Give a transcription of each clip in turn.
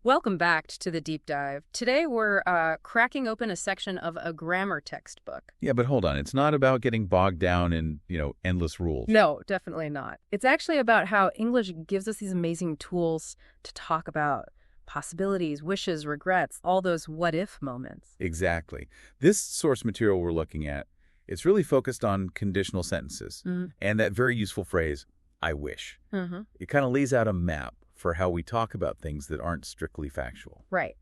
Welcome back to the deep dive. Today we're cracking open a section of a grammar textbook. Yeah, but hold on. It's not about getting bogged down in, endless rules. No, definitely not. It's actually about how English gives us these amazing tools to talk about possibilities, wishes, regrets, all those what-if moments. Exactly. This source material we're looking at, it's really focused on conditional sentences and that very useful phrase, I wish. It kind of lays out a map for how we talk about things that aren't strictly factual. Right.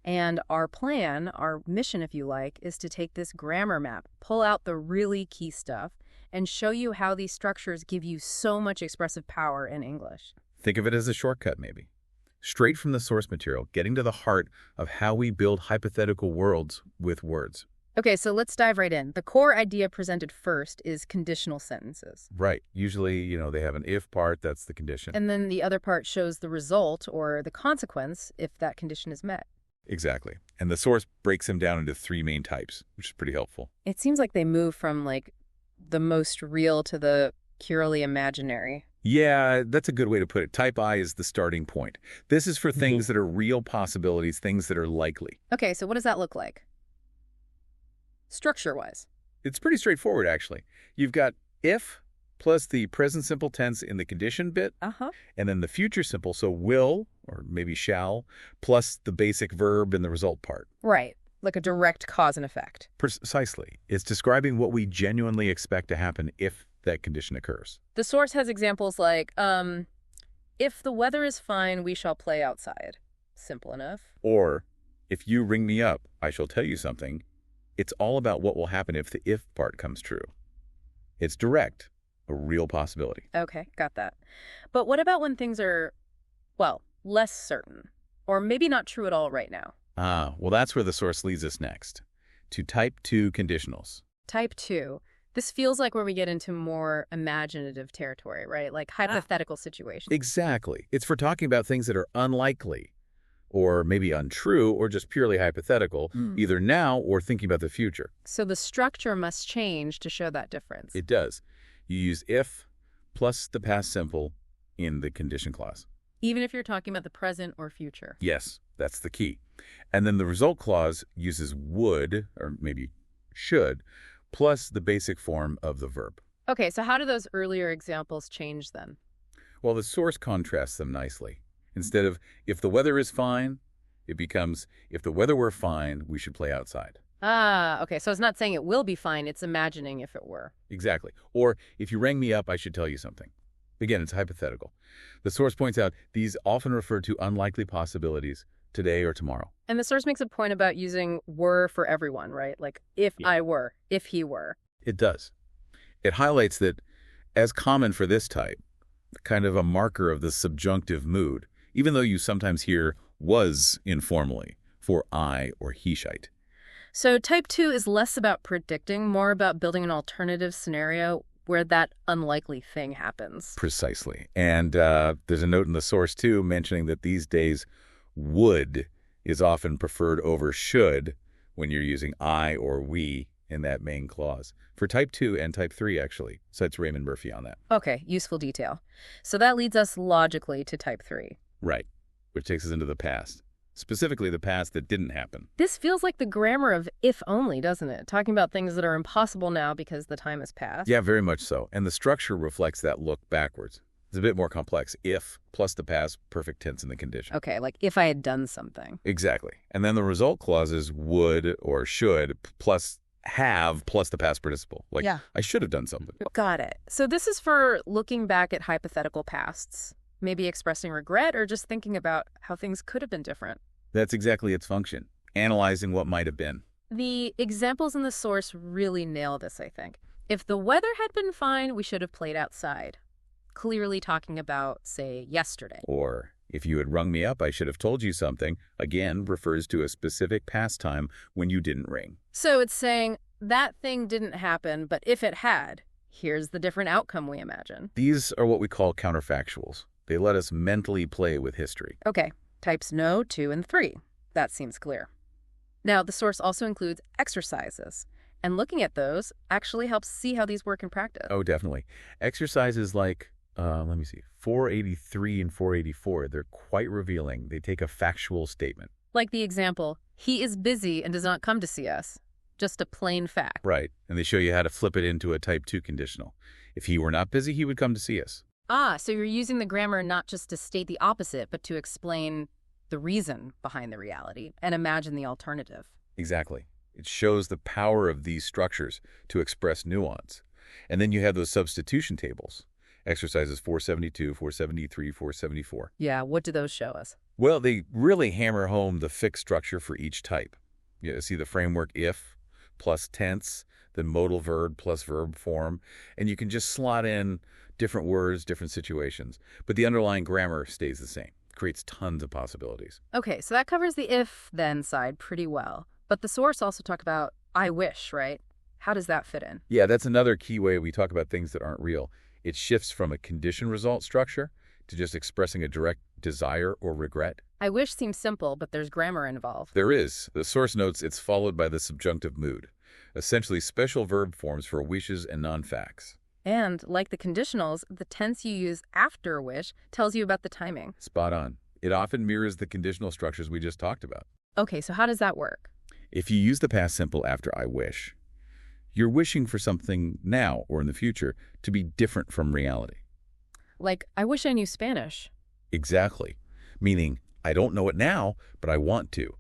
And our plan, our mission, if you like, is to take this grammar map, pull out the really key stuff, and show you how these structures give you so much expressive power in English. Think of it as a shortcut, maybe. Straight from the source material, getting to the heart of how we build hypothetical worlds with words. Okay, so let's dive right in. The core idea presented first is conditional sentences. Right. Usually, they have an if part, that's the condition. And then the other part shows the result or the consequence if that condition is met. Exactly. And the source breaks them down into three main types, which is pretty helpful. It seems like they move from, the most real to the purely imaginary. Yeah, that's a good way to put it. Type I is the starting point. This is for things that are real possibilities, things that are likely. Okay, so what does that look like? Structure-wise. It's pretty straightforward, actually. You've got if plus the present simple tense in the condition bit, and then the future simple, so will, or maybe shall, plus the basic verb in the result part. Right, like a direct cause and effect. Precisely. It's describing what we genuinely expect to happen if that condition occurs. The source has examples like, if the weather is fine, we shall play outside. Simple enough. Or, if you ring me up, I shall tell you something. It's all about what will happen if the if part comes true. It's direct, a real possibility. Okay, got that. But what about when things are, less certain? Or maybe not true at all right now? Well, that's where the source leads us next, to type 2 conditionals. Type 2. This feels like where we get into more imaginative territory, right? Like hypothetical situations. Exactly. It's for talking about things that are unlikely, or maybe untrue, or just purely hypothetical, either now or thinking about the future. So the structure must change to show that difference. It does. You use if plus the past simple in the condition clause. Even if you're talking about the present or future. Yes, that's the key. And then the result clause uses would, or maybe should, plus the basic form of the verb. Okay, so how do those earlier examples change then? Well, the source contrasts them nicely. Instead of, if the weather is fine, it becomes, if the weather were fine, we should play outside. Okay, so it's not saying it will be fine, it's imagining if it were. Exactly. Or, if you rang me up, I should tell you something. Again, it's hypothetical. The source points out these often refer to unlikely possibilities, today or tomorrow. And the source makes a point about using were for everyone, right? Like, if I were, if he were. It does. It highlights that, as common for this type, kind of a marker of the subjunctive mood, even though you sometimes hear was informally for I or he shite. So type 2 is less about predicting, more about building an alternative scenario where that unlikely thing happens. Precisely. And there's a note in the source, too, mentioning that these days would is often preferred over should when you're using I or we in that main clause. For type 2 and type 3, actually, cites Raymond Murphy on that. Okay, useful detail. So that leads us logically to type 3. Right, which takes us into the past. Specifically, the past that didn't happen. This feels like the grammar of if only, doesn't it? Talking about things that are impossible now because the time has passed. Yeah, very much so. And the structure reflects that look backwards. It's a bit more complex. If plus the past perfect tense in the condition. Okay, like if I had done something. Exactly. And then the result clauses would or should plus have plus the past participle. Like, I should have done something. Got it. So this is for looking back at hypothetical pasts. Maybe expressing regret or just thinking about how things could have been different. That's exactly its function, analyzing what might have been. The examples in the source really nail this, I think. If the weather had been fine, we should have played outside. Clearly talking about, say, yesterday. Or, if you had rung me up, I should have told you something, again refers to a specific past time when you didn't ring. So it's saying, that thing didn't happen, but if it had, here's the different outcome we imagine. These are what we call counterfactuals. They let us mentally play with history. Okay, types no, 2, and 3. That seems clear. Now, the source also includes exercises, and looking at those actually helps see how these work in practice. Oh, definitely. Exercises like, Let me see, 483 and 484, they're quite revealing. They take a factual statement. Like the example, he is busy and does not come to see us. Just a plain fact. Right, and they show you how to flip it into a type 2 conditional. If he were not busy, he would come to see us. Ah, so you're using the grammar not just to state the opposite, but to explain the reason behind the reality and imagine the alternative. Exactly. It shows the power of these structures to express nuance. And then you have those substitution tables. Exercises 472, 473, 474. Yeah, what do those show us? Well, they really hammer home the fixed structure for each type. You see the framework if plus tense, then modal verb plus verb form, and you can just slot in different words, different situations. But the underlying grammar stays the same. Creates tons of possibilities. Okay, so that covers the if-then side pretty well. But the source also talked about I wish, right? How does that fit in? Yeah, that's another key way we talk about things that aren't real. It shifts from a condition-result structure to just expressing a direct desire or regret. I wish seems simple, but there's grammar involved. There is. The source notes it's followed by the subjunctive mood, essentially special verb forms for wishes and non-facts. And, like the conditionals, the tense you use after a wish tells you about the timing. Spot on. It often mirrors the conditional structures we just talked about. Okay, so how does that work? If you use the past simple after I wish, you're wishing for something now or in the future to be different from reality. Like, I wish I knew Spanish. Exactly. Meaning, I don't know it now, but I want to.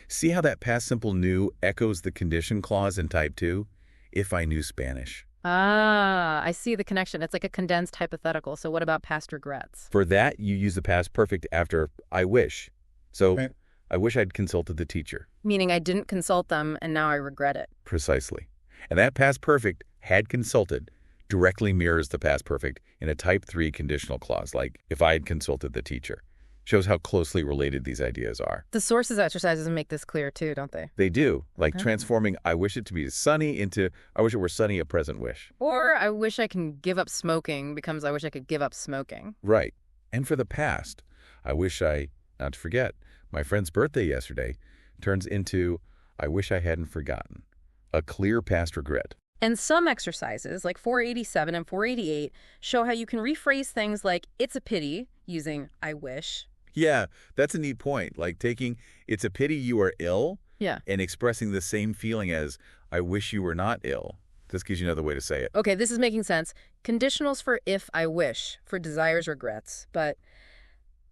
See how that past simple knew echoes the condition clause in type 2? If I knew Spanish. Ah, I see the connection. It's like a condensed hypothetical. So what about past regrets? For that, you use the past perfect after I wish. So, I wish I'd consulted the teacher. Meaning I didn't consult them and now I regret it. Precisely. And that past perfect, had consulted, directly mirrors the past perfect in a type 3 conditional clause, like if I had consulted the teacher. Shows how closely related these ideas are. The sources exercises make this clear too, don't they? They do, like transforming I wish it to be sunny into I wish it were sunny, a present wish. Or I wish I can give up smoking becomes I wish I could give up smoking. Right. And for the past, I wish not to forget, my friend's birthday yesterday turns into I wish I hadn't forgotten. A clear past regret. And some exercises, like 487 and 488, show how you can rephrase things like it's a pity using I wish. Yeah, that's a neat point. Like taking it's a pity you are ill and expressing the same feeling as I wish you were not ill. This gives you another way to say it. Okay, this is making sense. Conditionals for if I wish, for desires, regrets. But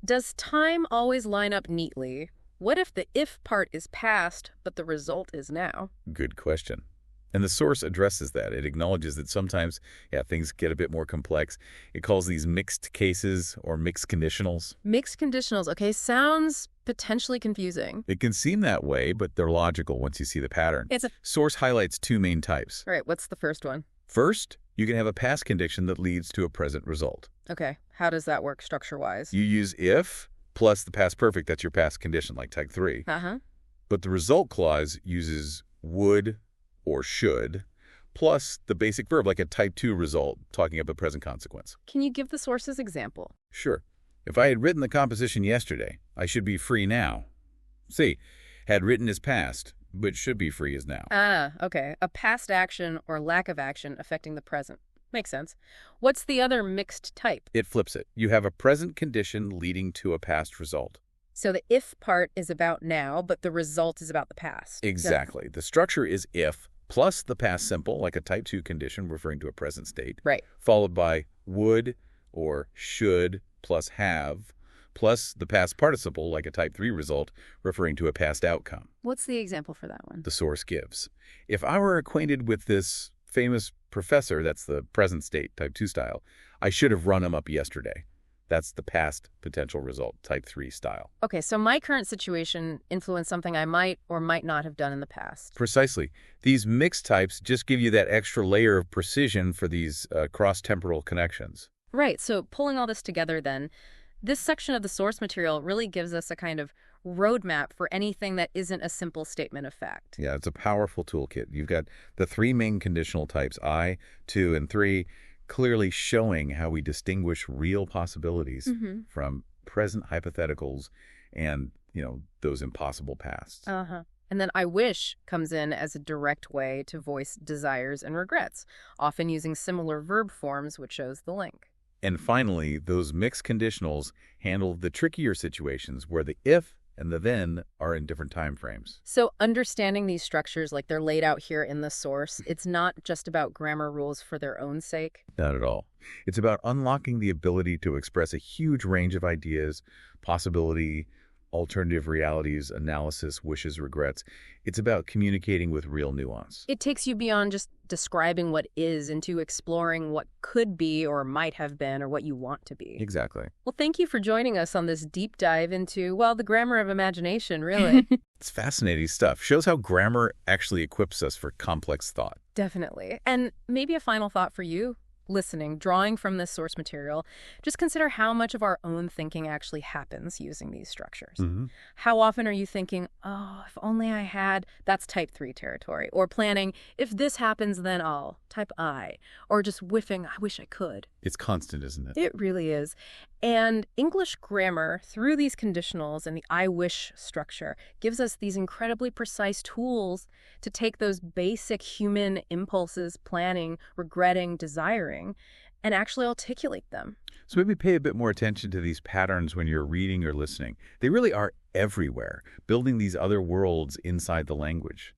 does time always line up neatly? What if the if part is past, but the result is now? Good question. And the source addresses that. It acknowledges that sometimes, things get a bit more complex. It calls these mixed cases or mixed conditionals. Mixed conditionals, okay, sounds potentially confusing. It can seem that way, but they're logical once you see the pattern. Source highlights two main types. All right, what's the first one? First, you can have a past condition that leads to a present result. Okay, how does that work structure-wise? You use if plus the past perfect, that's your past condition, like type 3. But the result clause uses would or should, plus the basic verb, like a type 2 result, talking about present consequence. Can you give the source's example? Sure. If I had written the composition yesterday, I should be free now. See, had written is past, but should be free is now. Ah, okay. A past action or lack of action affecting the present. Makes sense. What's the other mixed type? It flips it. You have a present condition leading to a past result. So the if part is about now, but the result is about the past. Exactly. The structure is if plus the past simple, like a type 2 condition referring to a present state. Right. Followed by would or should plus have, plus the past participle, like a type 3 result referring to a past outcome. What's the example for that one? The source gives. If I were acquainted with this famous professor, that's the present state, type 2 style, I should have run him up yesterday. That's the past potential result, type 3 style. Okay, so my current situation influenced something I might or might not have done in the past. Precisely. These mixed types just give you that extra layer of precision for these cross-temporal connections. Right, so pulling all this together then, this section of the source material really gives us a kind of roadmap for anything that isn't a simple statement of fact. Yeah, it's a powerful toolkit. You've got the three main conditional types, I, 2, and 3, clearly showing how we distinguish real possibilities from present hypotheticals and, those impossible pasts. And then I wish comes in as a direct way to voice desires and regrets, often using similar verb forms, which shows the link. And finally, those mixed conditionals handle the trickier situations where the if and the then are in different time frames. So understanding these structures like they're laid out here in the source, it's not just about grammar rules for their own sake. Not at all. It's about unlocking the ability to express a huge range of ideas, possibility, alternative realities, analysis, wishes, regrets. It's about communicating with real nuance. It takes you beyond just describing what is into exploring what could be or might have been or what you want to be. Exactly. Well, thank you for joining us on this deep dive into, well, the grammar of imagination, really. It's fascinating stuff. Shows how grammar actually equips us for complex thought. Definitely. And maybe a final thought for you listening, drawing from this source material, just consider how much of our own thinking actually happens using these structures. How often are you thinking, oh, if only I had, that's type 3 territory, or planning, if this happens, then I'll, type I, or just whiffing, I wish I could. It's constant, isn't it? It really is. And English grammar, through these conditionals and the I wish structure, gives us these incredibly precise tools to take those basic human impulses, planning, regretting, desiring, and actually articulate them. So maybe pay a bit more attention to these patterns when you're reading or listening. They really are everywhere, building these other worlds inside the language.